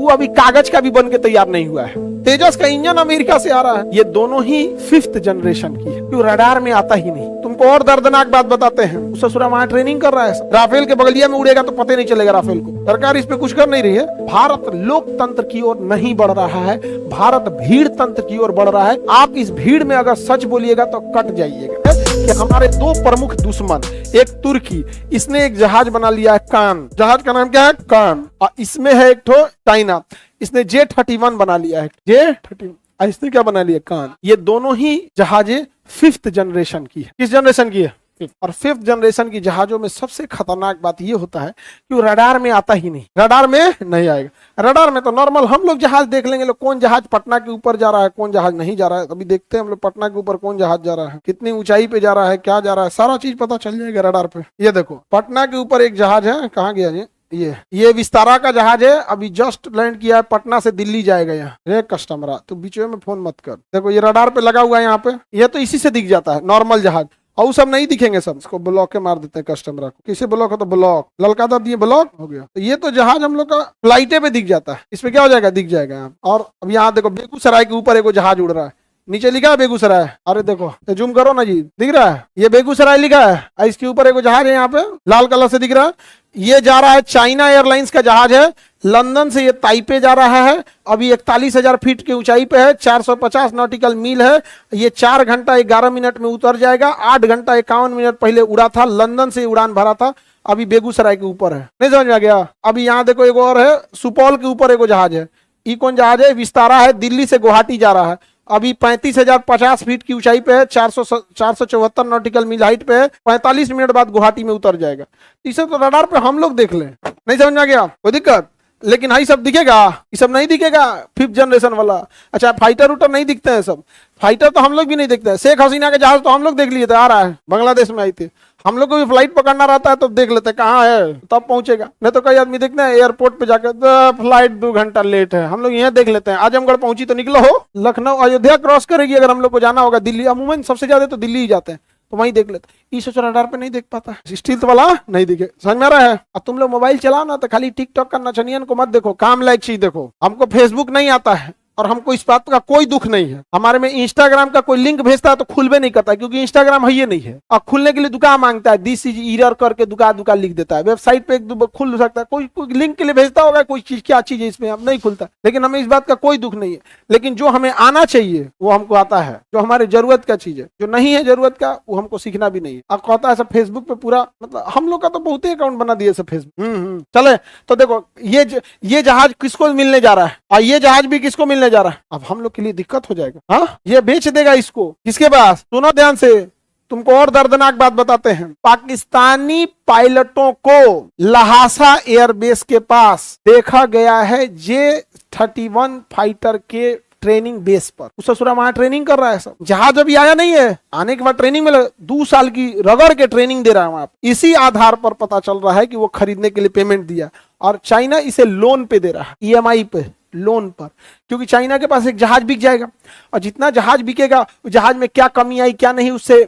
वो अभी कागज का भी बन के तैयार नहीं हुआ है। तेजस का इंजन अमेरिका से आ रहा है। ये दोनों ही 5th जनरेशन की है, जो रडार में आता ही नहीं। तुमको और दर्दनाक बात बताते हैं, ससुरा वहां ट्रेनिंग कर रहा है। राफेल के बगलिया में उड़ेगा तो पता नहीं चलेगा राफेल को। सरकार इस पे कुछ कर नहीं रही है। भारत लोकतंत्र की ओर नहीं बढ़ रहा है, भारत भीड़ तंत्र की ओर बढ़ रहा है। आप इस भीड़ में अगर सच बोलिएगा तो कट जाइएगा कि हमारे दो प्रमुख दुश्मन, एक तुर्की, इसने एक जहाज बना लिया है कान, जहाज का नाम क्या है कान, और इसमें है एक ठो चाइना, इसने J-31 बना लिया है, J-31, इसने क्या बना लिया कान। ये दोनों ही जहाजें 5th जनरेशन की है। किस जनरेशन की है? और 5th जनरेशन की जहाजों में सबसे खतरनाक बात ये होता है कि वो रडार में आता ही नहीं, रडार में नहीं आएगा। रडार में तो नॉर्मल हम लोग जहाज देख लेंगे, लोग कौन जहाज पटना के ऊपर जा रहा है, कौन जहाज नहीं जा रहा है। अभी देखते हैं हम लोग पटना के ऊपर कौन जहाज जा रहा है, कितनी ऊंचाई पे जा रहा है, क्या जा रहा है, सारा चीज पता चल जाएगा रडार पे। ये देखो पटना के ऊपर एक जहाज है, कहाँ गया ये विस्तारा का जहाज है, अभी जस्ट लैंड किया है, पटना से दिल्ली जाएगा। यहाँ रे कस्टमर तो बीच में फोन मत कर। देखो ये रडार पे लगा हुआ है यहाँ पे, ये तो इसी से दिख जाता है नॉर्मल जहाज, और सब नहीं दिखेंगे सब। इसको ब्लॉक के मार देते हैं कस्टमर को। किसे ब्लॉक हो तो ब्लॉक, ललका दब दिए ब्लॉक हो गया। तो ये तो जहाज हम लोग का फ्लाइटे पे दिख जाता है, इसमें क्या हो जाएगा दिख जाएगा यहाँ। और अब यहाँ देखो बेगूसराय के ऊपर एक जहाज उड़ रहा है, नीचे लिखा है बेगूसराय। अरे देखो जूम करो ना जी, दिख रहा है ये बेगूसराय लिखा है, इसके ऊपर एक जहाज है यहाँ पे लाल कलर से दिख रहा है। ये जा रहा है चाइना एयरलाइंस का जहाज है, लंदन से ये ताइपे जा रहा है। अभी 41,000 फीट की ऊंचाई पे है, 450 नॉटिकल मील है। ये 4 घंटा 11 मिनट में उतर जाएगा। 8 घंटा 51 मिनट पहले उड़ा था, लंदन से उड़ान भरा था, अभी बेगूसराय के ऊपर है। नहीं समझ में आ गया? अभी यहाँ देखो एक और है, सुपौल के ऊपर एक जहाज है। ये कौन जहाज है? विस्तारा है, दिल्ली से गुवाहाटी जा रहा है। अभी 35,050 फीट की ऊंचाई पे है, 474 नॉटिकल मील हाइट पे है। 45 मिनट बाद गुवाहाटी में उतर जाएगा। इसे तो रडार पे हम लोग देख लें, नहीं समझ में आ गया? कोई दिक्कत? लेकिन हाई सब दिखेगा, ये सब नहीं दिखेगा 5th जनरेशन वाला। अच्छा फाइटर उटर नहीं दिखते हैं सब, फाइटर तो हम लोग भी नहीं देखते हैं। शेख हसीना के जहाज तो हम लोग देख लिए थे, आ रहा है बांग्लादेश में आई थी। हम लोग को भी फ्लाइट पकड़ना रहता है तो देख लेते कहाँ है, तब पहुंचेगा। नहीं तो कई आदमी देखते हैं एयरपोर्ट पे जाकर फ्लाइट 2 घंटा लेट है, हम लोग यहाँ देख लेते हैं। आजमगढ़ पहुंची तो निकलो हो, लखनऊ अयोध्या क्रॉस करेगी अगर हम लोग को जाना होगा दिल्ली, अमूमन सबसे ज्यादा तो दिल्ली ही जाते हैं, तो वहीं देख लेते। इस रडार पे नहीं देख पाता, स्टील वाला नहीं दिखे। समझ में आ रहा है? अब तुम लोग मोबाइल चलाओ ना तो खाली टिकटॉक का नचनियन को मत देखो, काम लायक चीज देखो। हमको फेसबुक नहीं आता है और हमको इस बात का कोई दुख नहीं है। हमारे में इंस्टाग्राम का कोई लिंक भेजता है तो खुलबे नहीं करता, क्योंकि इंस्टाग्राम है ये नहीं है। और खुलने के लिए दुका मांगता है, दिस इज एरर करके दुका लिख देता है। वेबसाइट पे एक दो खुल सकता है, कोई लिंक के लिए भेजता होगा, कोई चीज क्या चीज है इसमें अब नहीं खुलता। लेकिन हमें इस बात का कोई दुख नहीं है। लेकिन जो हमें आना चाहिए वो हमको आता है, जो हमारे जरूरत का चीज है। जो नहीं है जरूरत का वो हमको सीखना भी नहीं है। अब कहता है सब फेसबुक पे पूरा, मतलब हम लोग का तो बहुत ही अकाउंट बना दिए सब फेसबुक। चले तो देखो ये जहाज किसको मिलने जा रहा है और ये जहाज भी किसको मिलने जा रहा है। अब हम लोग के लिए दिक्कत हो जाएगा। हाँ ये बेच देगा इसको किसके पास? सुनो ध्यान से, तुमको और दर्दनाक बात बताते हैं। पाकिस्तानी पायलटों को लहासा एयरबेस के पास देखा गया है J-31 फाइटर के ट्रेनिंग बेस पर। उस ससुरा वहां ट्रेनिंग कर रहा है सब। जहाज अभी आया नहीं है, आने के बाद ट्रेनिंग में 2 साल की रगड़ के ट्रेनिंग दे रहा है वहां। इसी आधार पर पता चल रहा है कि वो खरीदने के लिए पेमेंट दिया और चाइना इसे लोन पे दे रहा है, EMI पे, लोन पर। क्योंकि चाइना के पास एक जहाज बिक जाएगा और जितना जहाज बिकेगा जहाज में क्या कमी आई क्या नहीं उससे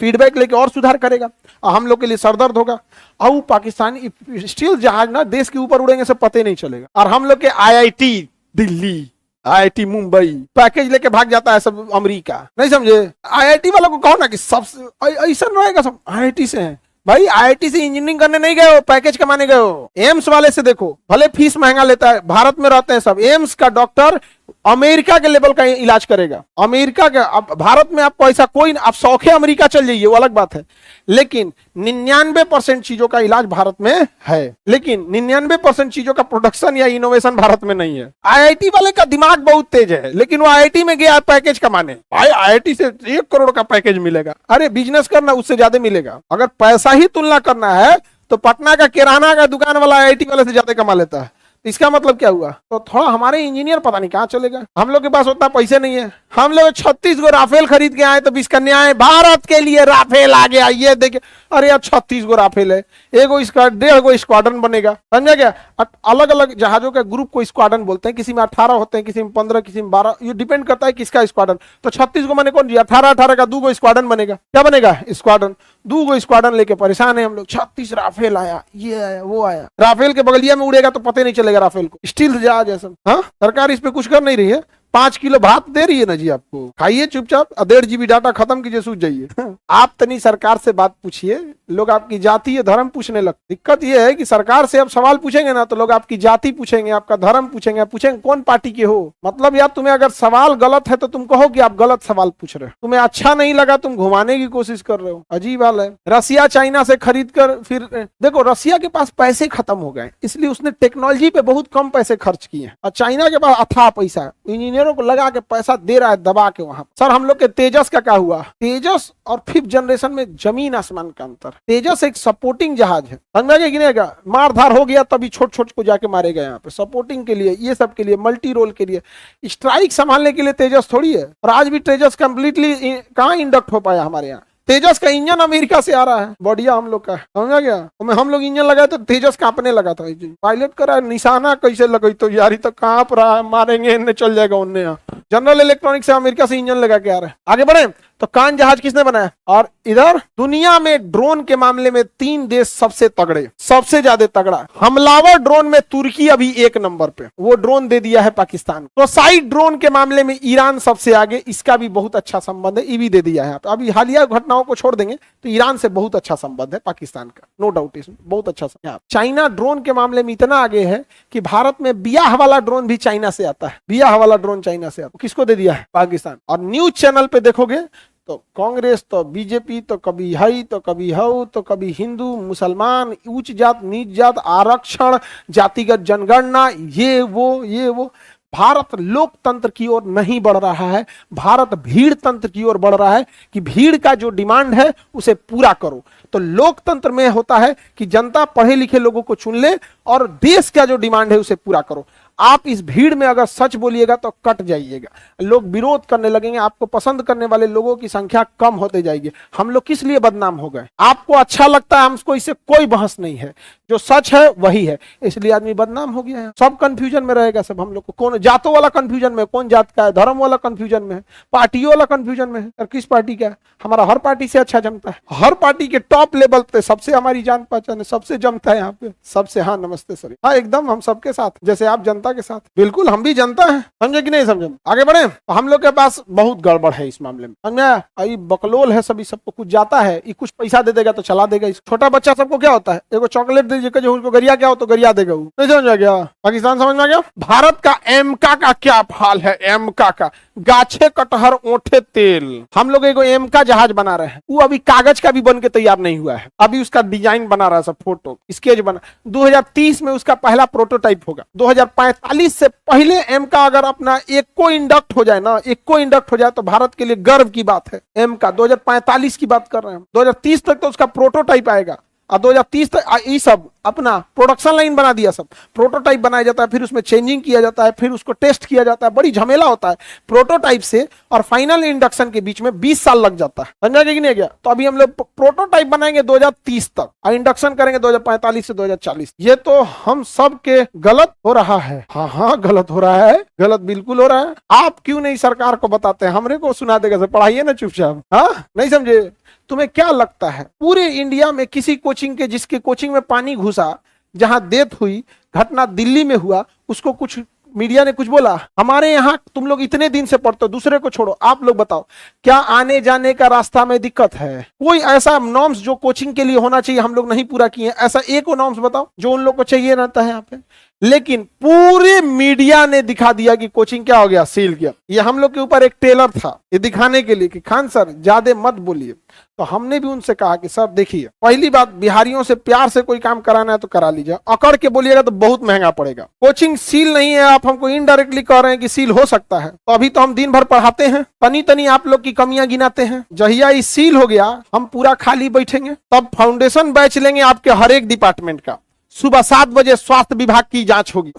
फीडबैक लेके और सुधार करेगा और हम लोग के लिए सरदर्द होगा। और पाकिस्तानी स्टील जहाज ना देश के ऊपर उड़ेंगे सब पता नहीं चलेगा। और हम लोग के IIT Delhi, IIT Mumbai package लेके भाग जाता है सब अमेरिका। नहीं समझे? IIT वालों को कहो ना कि सब ऐसा रहेगा, सब IIT से है भाई। IIT से इंजीनियरिंग करने नहीं गए हो, पैकेज कमाने गए हो। एम्स वाले से देखो, भले फीस महंगा लेता है, भारत में रहते हैं सब। एम्स का डॉक्टर अमेरिका के लेवल का इलाज करेगा, अमेरिका का। अब भारत में आपको ऐसा कोई, आप शौखे अमेरिका चल जाइए वो अलग बात है, लेकिन 99% चीजों का इलाज भारत में है, लेकिन 99% चीजों का प्रोडक्शन या इनोवेशन भारत में नहीं है। IIT वाले का दिमाग बहुत तेज है, लेकिन वो IIT में गया पैकेज कमाने। भाई IIT से 1 करोड़ का पैकेज मिलेगा, अरे बिजनेस करना उससे ज्यादा मिलेगा। अगर पैसा ही तुलना करना है तो पटना का किराना का दुकान वाला IIT वाले से ज्यादा कमा लेता है। इसका मतलब क्या हुआ? तो थोड़ा हमारे इंजीनियर पता नहीं कहाँ चलेगा। हम लोग के पास उतना पैसे नहीं है। हम लोग 36 गो राफेल खरीद के आए तो 20 कन्या आए, भारत के लिए राफेल आ गया। ये देखिए, अरे यार 36 गो राफेल है, एगो इसका 1.5 गो स्क्वाड्रन बनेगा। समझा क्या? अलग अलग जहाजों के ग्रुप को स्क्वाड्रन बोलते हैं। किसी में 18 होते हैं, किसी में 15, किसी में 12, ये डिपेंड करता है किसका स्क्वाड्रन। तो 36 गो मैंने कौन दिया? 18 का 2 गो स्क्वाड्रन बनेगा। क्या बनेगा? स्क्वाड्रन। 2 स्क्वाड्रन लेके परेशान है हम लोग। 36 राफेल आया, ये आया, वो आया। राफेल के बगलिया में उड़ेगा तो पता नहीं चलेगा राफेल को, स्टील जहाज है सब। हाँ, सरकार इस पे कुछ कर नहीं रही है। 5 किलो भात दे रही है ना जी आपको, खाइए चुपचाप, 1.5 GB डाटा खत्म कीजिए, सूझ जाइए। आप तनी सरकार से बात पूछिए, लोग आपकी जाति या धर्म पूछने लगते। दिक्कत यह है कि सरकार से आप सवाल पूछेंगे ना तो लोग आपकी जाति पूछेंगे, आपका धर्म पूछेंगे, पूछेंगे कौन पार्टी के हो। मतलब यार तुम्हें अगर सवाल गलत है तो तुम कहो कि आप गलत सवाल पूछ रहे हो, तुम्हें अच्छा नहीं लगा तुम घुमाने की कोशिश कर रहे हो। अजीब हाल है। रसिया चाइना से खरीद कर फिर देखो, रसिया के पास पैसे खत्म हो गए इसलिए उसने टेक्नोलॉजी पे बहुत कम पैसे खर्च किए हैं, और चाइना के पास अथाह पैसा, इंजीनियरों को लगा के पैसा दे रहा है दबा के वहां। सर हम लोग के तेजस का क्या हुआ? तेजस और 5th जनरेशन में जमीन आसमान का अंतर। तेजस एक सपोर्टिंग जहाज है, समझा कि नहीं? मारधार हो गया तभी छोट छोट को जाके मारे गए यहाँ पे, सपोर्टिंग के लिए, ये सब के लिए, मल्टी रोल के लिए, स्ट्राइक संभालने के लिए तेजस थोड़ी है। और आज भी तेजस कंप्लीटली कहाँ इंडक्ट हो पाया हमारे यहाँ। तेजस का इंजन अमेरिका से आ रहा है, बढ़िया हम लोग का, समझा गया? तो हम लोग इंजन लगाए तो तेजस कांपने लगा था। पायलट करा निशाना कैसे लगी तो यारी तो कांप रहा है, मारेंगे इन्हें, चल जाएगा उन्हें। यहाँ जनरल इलेक्ट्रॉनिक से अमेरिका से इंजन लगा के आ रहा है। आगे बढ़े तो कान जहाज किसने बनाया? और इधर दुनिया में ड्रोन के मामले में 3 देश सबसे तगड़े, सबसे ज्यादा तगड़ा हमलावर ड्रोन में तुर्की अभी 1 नंबर पे, वो ड्रोन दे दिया है पाकिस्तान को। साइड ड्रोन के मामले में ईरान सबसे आगे, इसका भी बहुत अच्छा संबंध है, ये भी दे दिया है। अभी हालिया घटनाओं को छोड़ देंगे तो ईरान से बहुत अच्छा संबंध है पाकिस्तान का, नो डाउट, इसमें बहुत अच्छा संबंध। चाइना ड्रोन के मामले में इतना आगे है कि भारत में बियाह वाला ड्रोन भी चाइना से आता है, बियाह वाला ड्रोन चाइना से आता है। किसको दे दिया है? पाकिस्तान। और न्यूज चैनल पे देखोगे तो कांग्रेस तो बीजेपी तो कभी हई तो कभी हऊ तो कभी हिंदू मुसलमान, उच्च जात नीच जात, आरक्षण, जातिगत जनगणना, ये वो। भारत लोकतंत्र की ओर नहीं बढ़ रहा है, भारत भीड़ तंत्र की ओर बढ़ रहा है कि भीड़ का जो डिमांड है उसे पूरा करो। तो लोकतंत्र में होता है कि जनता पढ़े लिखे लोगों को चुन ले और देश का जो डिमांड है उसे पूरा करो। आप इस भीड़ में अगर सच बोलिएगा तो कट जाइएगा, लोग विरोध करने लगेंगे, आपको पसंद करने वाले लोगों की संख्या कम होते जाएगी। हम लोग किस लिए बदनाम हो गए? आपको अच्छा लगता है, हमको इससे कोई बहस नहीं है, जो सच है वही है, इसलिए आदमी बदनाम हो गया है। सब कंफ्यूजन में रहेगा सब हम लोग को, कौन जातों वाला कंफ्यूजन में, कौन जात का है, धर्म वाला कंफ्यूजन में है, पार्टियों वाला कंफ्यूजन में है। और किस पार्टी का है? हमारा हर पार्टी से अच्छा जमता है, हर पार्टी के टॉप लेवल पे सबसे हमारी जान पहचान है, सबसे जमता है यहाँ पे सबसे। हाँ नमस्ते सर, हाँ एकदम हम सबके साथ, जैसे आप जनता के साथ, बिल्कुल हम भी जनता है, समझे कि नहीं समझे? आगे बढ़े तो हम लोग के पास बहुत गड़बड़ है इस मामले में, समझा? ये बकलोल है, सभी सबको कुछ जाता है, ये कुछ पैसा दे देगा तो चला देगा। छोटा बच्चा सबको क्या होता है, एगो चॉकलेट दे दीजिए जो उसको गरिया क्या हो तो गरिया देगा, वो नहीं समझ गया? पाकिस्तान समझ में आ गया? भारत का एमका का क्या हाल है? एमका का गाछे कटहर ओठे तेल, हम लोग एगो एमका जहाज बना रहे हैं, वो अभी कागज का भी बन के तैयार नहीं हुआ है, अभी उसका डिजाइन बना रहा है, सब फोटो स्केच बना। 2030 में उसका पहला प्रोटोटाइप होगा। 2045 से पहले एमका अगर अपना एक को इंडक्ट हो जाए ना, एक को इंडक्ट हो जाए तो भारत के लिए गर्व की बात है। एमका 2045 की बात कर रहे हैं, 2030 तक तो उसका प्रोटोटाइप आएगा, और 2030 तक ये सब अपना प्रोडक्शन लाइन बना दिया, सब प्रोटोटाइप बनाया जाता है, फिर उसमें चेंजिंग किया जाता है, फिर उसको टेस्ट किया जाता है, बड़ी झमेला होता है। प्रोटोटाइप से और फाइनल इंडक्शन के बीच में 20 साल लग जाता है, समझा कि नहीं गया? तो अभी हम लोग प्रोटोटाइप बनाएंगे 2030 तक और इंडक्शन करेंगे 2045 से 2040। ये तो हम सब के गलत हो रहा है। हाँ गलत हो रहा है, गलत बिल्कुल हो रहा है। आप क्यों नहीं सरकार को बताते हैं? हमरे को सुना देगा, पढ़ाइए ना चुपचाप। हाँ नहीं समझे? तुम्हें क्या लगता है पूरे इंडिया में किसी कोचिंग के, जिसके कोचिंग में पानी घुसा, जहां डेथ हुई, घटना दिल्ली में हुआ, उसको कुछ मीडिया ने कुछ बोला? हमारे यहाँ तुम लोग इतने दिन से पढ़ते हो, दूसरे को छोड़ो, आप लोग बताओ क्या आने जाने का रास्ता में दिक्कत है? कोई ऐसा नॉर्म्स जो कोचिंग के लिए होना चाहिए हम लोग नहीं पूरा किए, ऐसा एक नॉर्म्स बताओ जो उन लोग को चाहिए रहता है यहाँ पे। लेकिन पूरे मीडिया ने दिखा दिया कि कोचिंग क्या हो गया, सील किया। ये हम लोग के ऊपर एक टेलर था, ये दिखाने के लिए कि खान सर ज्यादा मत बोलिए। तो हमने भी उनसे कहा कि सर देखिए, पहली बात, बिहारियों से प्यार से कोई काम कराना है तो करा लीजिए, अकड़ के बोलिएगा तो बहुत महंगा पड़ेगा। कोचिंग सील नहीं है, आप हमको इनडायरेक्टली कह रहे हैं कि सील हो सकता है, तो अभी तो हम दिन भर पढ़ाते हैं, तनी तनी आप लोग की कमियां गिनाते हैं। जहिया ये सील हो गया, हम पूरा खाली बैठेंगे, तब फाउंडेशन बैच लेंगे आपके हर एक डिपार्टमेंट का। सुबह 7 बजे स्वास्थ्य विभाग की जांच होगी,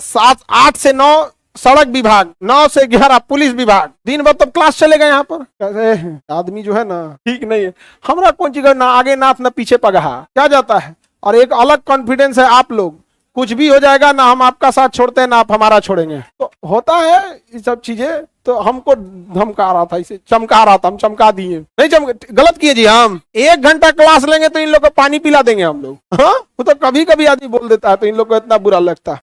8 से 9 सड़क विभाग, 9 से 11 पुलिस विभाग, दिन भर तब क्लास चलेगा यहाँ पर। कैसे आदमी जो है ना ठीक नहीं है, हमारा कौन चीज ना आगे नाथ ना पीछे पगहा, क्या जाता है। और एक अलग कॉन्फिडेंस है, आप लोग कुछ भी हो जाएगा ना, हम आपका साथ छोड़ते हैं ना आप हमारा छोड़ेंगे। तो होता है ये सब चीजें, तो हमको धमका रहा था, इसे चमका रहा था, हम चमका दिए नहीं, गलत किए जी। हम 1 घंटा क्लास लेंगे तो इन लोग को पानी पिला देंगे हम लोग। हाँ, वो तो कभी कभी आदमी बोल देता है तो इन लोग को इतना बुरा लगता है।